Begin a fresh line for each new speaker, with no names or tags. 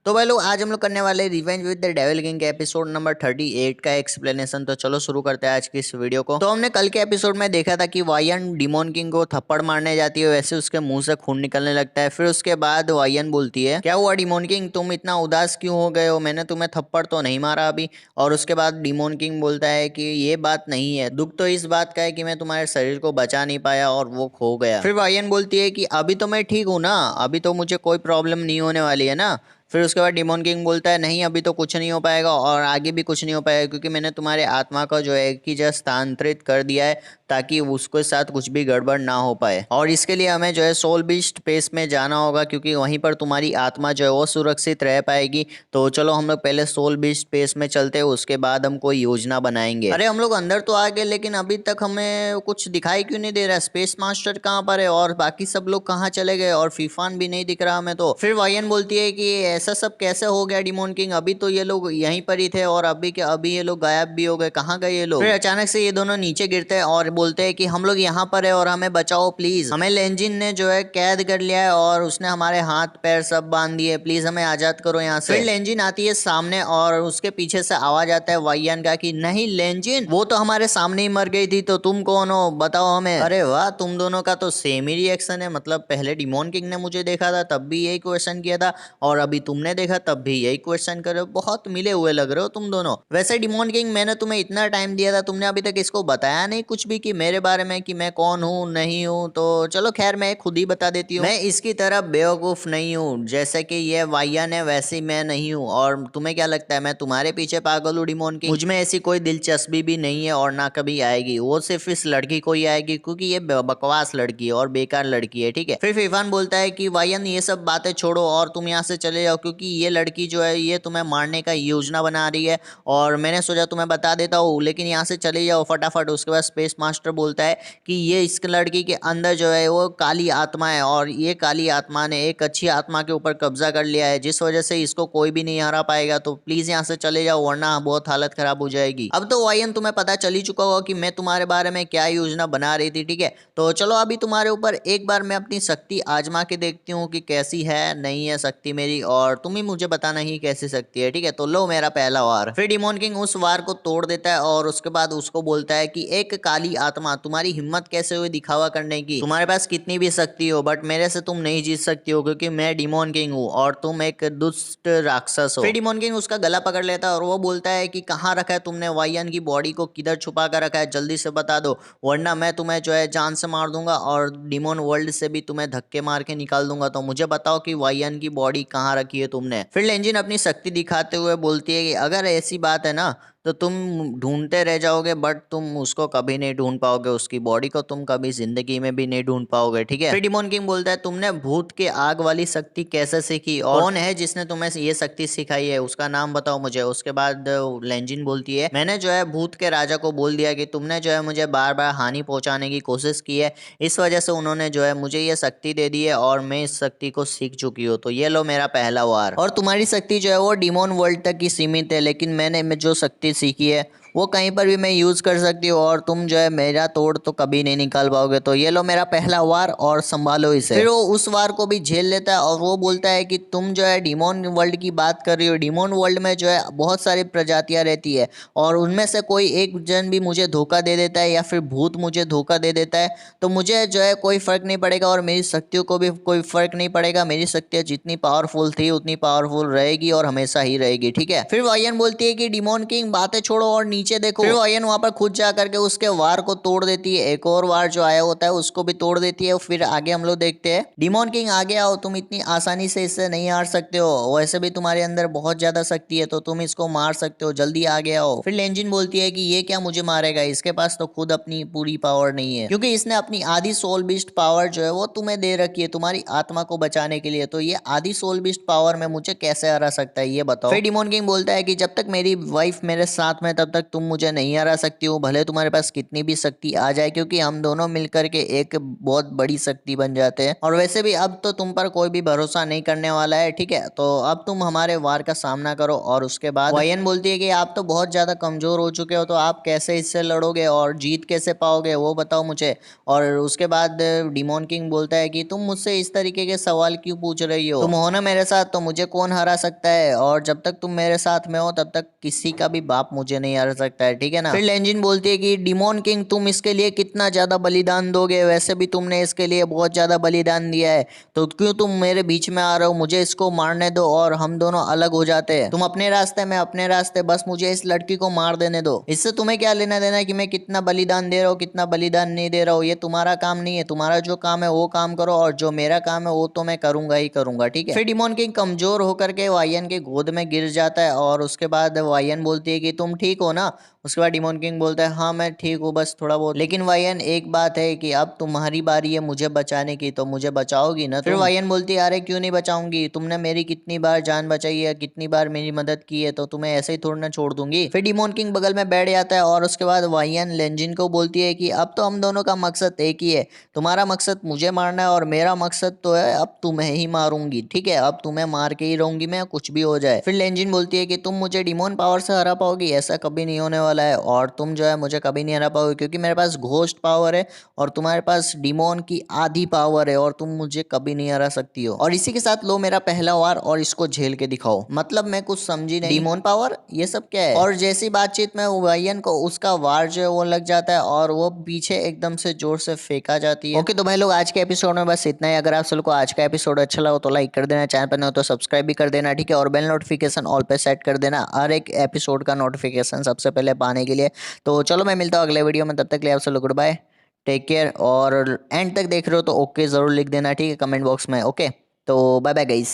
तो भाई लोग आज हम लोग करने वाले revenge with the devil king के एपिसोड नंबर 38 का एक्सप्लेनेशन। तो चलो शुरू करते हैं आज की इस वीडियो को। तो हमने कल के एपिसोड में देखा था कि वायन डिमोन किंग को थप्पड़ मारने जाती है, वैसे उसके मुंह से खून निकलने लगता है। फिर उसके बाद वायन बोलती है, क्या हुआ डिमोन किंग, तुम इतना उदास क्यों हो गए हो, मैंने तुम्हें थप्पड़ तो नहीं मारा अभी। और उसके बाद डिमोन किंग बोलता है कि ये बात नहीं है, दुख तो इस बात का है कि मैं तुम्हारे शरीर को बचा नहीं पाया और वो खो गया। फिर वायन बोलती है कि अभी तो मैं ठीक हूँ ना, अभी तो मुझे कोई प्रॉब्लम नहीं होने वाली है ना। फिर उसके बाद डिमोन किंग बोलता है नहीं, अभी तो कुछ नहीं हो पाएगा और आगे भी कुछ नहीं हो पाएगा, क्योंकि मैंने तुम्हारे आत्मा को जो है एक ही जगह स्थानांतरित कर दिया है ताकि उसके साथ कुछ भी गड़बड़ ना हो पाए। और इसके लिए हमें जो है सोल बीस्ट स्पेस में जाना होगा, क्योंकि वहीं पर तुम्हारी आत्मा जो है वो सुरक्षित रह पाएगी। तो चलो हम लोग पहले सोल बीस्ट स्पेस में चलते हैं, उसके बाद हम कोई योजना बनाएंगे। अरे हम लोग अंदर तो आ गए, लेकिन अभी तक हमें कुछ दिखाई क्यों नहीं दे रहा है? स्पेस मास्टर कहाँ पर है और बाकी सब लोग कहाँ चले गए? और फीफान भी नहीं दिख रहा हमें। तो फिर वायन बोलती है कि ऐसा सब कैसे हो गया डिमोन किंग, अभी तो ये लोग यहीं पर ही थे और अभी के अभी ये लोग गायब भी हो गए, कहाँ गए ये लोग? फिर अचानक से ये दोनों नीचे गिरते हैं और बोलते हैं कि हम लोग यहाँ पर है और हमें बचाओ प्लीज, हमें लेंजिन ने जो है कैद कर लिया है और उसने हमारे हाथ पैर सब बांध दिए, प्लीज हमें आजाद करो यहाँ से। फिर लेंजिन आती है सामने और उसके पीछे से आवाज आता है वायन का कि नहीं लेंजिन, वो तो हमारे सामने ही मर गई थी, तो तुम कौन हो बताओ हमें। अरे वाह, तुम दोनों का तो सेम ही रिएक्शन है, मतलब पहले डिमोन किंग ने मुझे देखा था तब भी यही क्वेश्चन किया था और अभी तुमने देखा तब भी यही क्वेश्चन कर रहे हो, बहुत मिले हुए लग रहे हो तुम दोनों। वैसे डिमोन किंग, मैंने तुम्हें इतना टाइम दिया था, तुमने अभी तक इसको बताया नहीं कुछ भी कि मेरे बारे में, कि मैं कौन हूँ नहीं हूँ। तो चलो खैर मैं खुद ही बता देती हूँ, मैं इसकी तरह बेवकूफ नहीं हूँ, जैसे कि ये वायन है वैसे मैं नहीं हूँ। और तुम्हें क्या लगता है मैं तुम्हारे पीछे पागल हूँ डिमोन किंग? मुझ में ऐसी कोई दिलचस्पी भी नहीं है और ना कभी आएगी, वो सिर्फ इस लड़की को ही आएगी, क्योंकि ये बकवास लड़की है और बेकार लड़की है, ठीक है। फिर फीफान बोलता है कि वायन ये सब बातें छोड़ो और तुम यहाँ से चले जाओ, क्योंकि ये लड़की जो है ये तुम्हें मारने का योजना बना रही है और मैंने सोचा तुम्हें बता देता हूँ, लेकिन यहाँ से चले जाओ फटाफट। उसके बाद स्पेस मास्टर बोलता है कि ये इस लड़की के अंदर जो है वो काली आत्मा है और ये काली आत्मा ने एक अच्छी आत्मा के ऊपर कब्जा कर लिया है, जिस वजह से इसको कोई भी नहीं हरा पाएगा। तो प्लीज यहाँ से चले जाओ वरना बहुत हालत खराब हो जाएगी। अब तो वायन तुम्हें पता चल ही चुका होगा कि मैं तुम्हारे बारे में क्या योजना बना रही थी, ठीक है। तो चलो अभी तुम्हारे ऊपर एक बार मैं अपनी शक्ति आजमा के देखती हूँ कि कैसी है नहीं है शक्ति मेरी, और तुम ही मुझे बताना ही कैसी शक्ति है, ठीक है। तो लो मेरा पहला वार। फिर डिमोन किंग उस वार को तोड़ देता है और उसके बाद उसको बोलता है कि एक काली आत्मा, तुम्हारी हिम्मत कैसे हुई दिखावा करने की? तुम्हारे पास कितनी भी शक्ति हो बट मेरे से तुम नहीं जीत सकती हो, क्योंकि मैं डिमोन किंग हूँ और तुम एक दुष्ट राक्षस हो। फिर डिमोन किंग उसका गला पकड़ लेता है और वो बोलता है कि कहाँ रखा है तुमने वायन की बॉडी को, किधर छुपा कर रखा है, जल्दी से बता दो वरना मैं तुम्हें जो है जान से मार दूंगा और डिमोन वर्ल्ड से भी तुम्हें धक्के मार के निकाल दूंगा। तो मुझे बताओ कि वायन की बॉडी कहाँ रखी है तुमने? फिर लेंजिन अपनी शक्ति दिखाते हुए बोलती है कि अगर ऐसी बात है ना तो तुम ढूंढते रह जाओगे बट तुम उसको कभी नहीं ढूंढ पाओगे, उसकी बॉडी को तुम कभी जिंदगी में भी नहीं ढूंढ पाओगे, ठीक है। फिर डिमोन किंग बोलता है तुमने भूत के आग वाली शक्ति कैसे सीखी और कौन है जिसने तुम्हें ये शक्ति सिखाई है, उसका नाम बताओ मुझे। उसके बाद लेंजिन बोलती है मैंने जो है भूत के राजा को बोल दिया कि तुमने जो है मुझे बार बार हानि पहुंचाने की कोशिश की है, इस वजह से उन्होंने जो है मुझे ये शक्ति दे दी है और मैं इस शक्ति को सीख चुकी हूँ। तो ये लो मेरा पहला वार। और तुम्हारी शक्ति जो है वो डिमोन वर्ल्ड तक ही सीमित है, लेकिन मैंने जो शक्ति सीखी है वो कहीं पर भी मैं यूज कर सकती हूँ और तुम जो है मेरा तोड़ तो कभी नहीं निकाल पाओगे। तो ये लो मेरा पहला वार और संभालो इसे। फिर वो उस वार को भी झेल लेता है और वो बोलता है कि तुम जो है डिमोन वर्ल्ड की बात कर रही हो, डिमोन वर्ल्ड में जो है बहुत सारी प्रजातियां रहती है और उनमें से कोई एक जन भी मुझे धोखा दे देता है या फिर भूत मुझे धोखा दे देता है तो मुझे जो है कोई फर्क नहीं पड़ेगा और मेरी शक्तियों को भी कोई फर्क नहीं पड़ेगा। मेरी शक्तियां जितनी पावरफुल थी उतनी पावरफुल रहेगी और हमेशा ही रहेगी, ठीक है। फिर वायन बोलती है कि डिमोन किंग बातें छोड़ो और नीचे देखो। फिर वायन वहां पर खुद जा करके उसके वार को तोड़ देती है, एक और वार जो आया होता है उसको भी तोड़ देती है। फिर आगे हम लोग देखते हैं डिमोन किंग आगे आओ, तुम इतनी आसानी से इससे नहीं हार सकते हो, वैसे भी तुम्हारे अंदर बहुत ज्यादा शक्ति है तो तुम इसको मार सकते हो, जल्दी आगे आओ। फिर लेंजिन बोलती है कि ये क्या मुझे मारेगा, इसके पास तो खुद अपनी पूरी पावर नहीं है, क्योंकि इसने अपनी आधी सोल बीस्ट पावर जो है वो तुम्हें दे रखी है तुम्हारी आत्मा को बचाने के लिए, तो ये आधी सोल बीस्ट पावर में मुझे कैसे हरा सकता है ये बताओ। फिर डिमोन किंग बोलता है कि जब तक मेरी वाइफ मेरे साथ में तब तक तुम मुझे नहीं हरा सकती हो, भले तुम्हारे पास कितनी भी शक्ति आ जाए, क्योंकि हम दोनों मिलकर के एक बहुत बड़ी शक्ति बन जाते हैं। और वैसे भी अब तो तुम पर कोई भी भरोसा नहीं करने वाला है, ठीक है। तो अब तुम हमारे वार का सामना करो। और उसके बाद वायन बोलती है कि आप तो बहुत ज्यादा कमजोर हो चुके हो, तो आप कैसे इससे लड़ोगे और जीत कैसे पाओगे वो बताओ मुझे। और उसके बाद डिमोन किंग बोलता है कि तुम मुझसे इस तरीके के सवाल क्यों पूछ रही हो, तुम हो ना मेरे साथ, तो मुझे कौन हरा सकता है, और जब तक तुम मेरे साथ में हो तब तक किसी का भी बाप मुझे नहीं हरा सकता है, ठीक है ना। फिर लेंजिन बोलती है कि डिमोन किंग तुम इसके लिए कितना ज्यादा बलिदान दोगे, वैसे भी तुमने इसके लिए बहुत ज्यादा बलिदान दिया है, तो क्यों तुम मेरे बीच में आ रहे हो, मुझे इसको मारने दो और हम दोनों अलग हो जाते हैं। तुम अपने रास्ते में अपने रास्ते, बस मुझे इस लड़की को मार देने दो। इससे तुम्हें क्या लेना देना है कि मैं कितना बलिदान दे रहा हूँ कितना बलिदान नहीं दे रहा हूँ, ये तुम्हारा काम नहीं है। तुम्हारा जो काम है वो काम करो, और जो मेरा काम है वो तो मैं करूंगा ही करूंगा, ठीक है। फिर डिमोन किंग कमजोर होकर के वायन के गोद में गिर जाता है, और उसके बाद वायन बोलती है कि तुम ठीक हो ना। उसके बाद डिमोन किंग बोलता है हाँ मैं ठीक हूँ, बस थोड़ा बहुत। लेकिन वायन एक बात है कि अब तुम्हारी बारी है मुझे बचाने की, तो मुझे बचाओगी ना। फिर वायन बोलती है अरे क्यों नहीं बचाऊंगी, तुमने मेरी कितनी बार जान बचाई है, कितनी बार मेरी मदद की है, तो तुम्हें ऐसे ही थोड़ी ना छोड़ दूंगी। फिर डिमोन किंग बगल में बैठ जाता है, और उसके बाद वायन लेंजिन को बोलती है कि अब तो हम दोनों का मकसद एक ही है, तुम्हारा मकसद मुझे मारना है और मेरा मकसद तो है अब तुम्हें ही मारूंगी, ठीक है। अब तुम्हें मार के ही रहूंगी मैं, कुछ भी हो जाए। फिर लेंजिन बोलती है कि तुम मुझे डिमोन पावर से हरा पाओगी, ऐसा कभी नहीं होने वाला है, और तुम जो है मुझे कभी नहीं हरा पाओगे, क्योंकि मेरे पास घोस्ट पावर है और तुम्हारे पास डिमोन की आधी पावर है, और तुम मुझे कभी नहीं हरा सकती हो। और इसी के साथ लो मेरा पहला वार और इसको झेल के दिखाओ। मतलब मैं कुछ समझी नहीं, डिमोन पावर ये सब क्या है। और जैसी बातचीत में वायन को उसका वार जो है वो लग जाता है, और वो पीछे एकदम से जोर से फेंका जाती है। ओके तो भाई लोग आज के एपिसोड में बस इतना ही। अगर आप सबको आज का एपिसोड अच्छा लगा तो लाइक कर देना, चैनल पर नहीं हो तो सब्सक्राइब भी कर देना, ठीक है। और बेल नोटिफिकेशन ऑल पे सेट कर देना हर एक एपिसोड का नोटिफिकेशन सबसे पहले पाने के लिए। तो चलो मैं मिलता हूँ अगले वीडियो में, तब तक के लिए आप सब गुड बाय, टेक केयर। और एंड तक देख रहे हो तो ओके जरूर लिख देना, ठीक है, कमेंट बॉक्स में। ओके तो बाय बाय गाइस।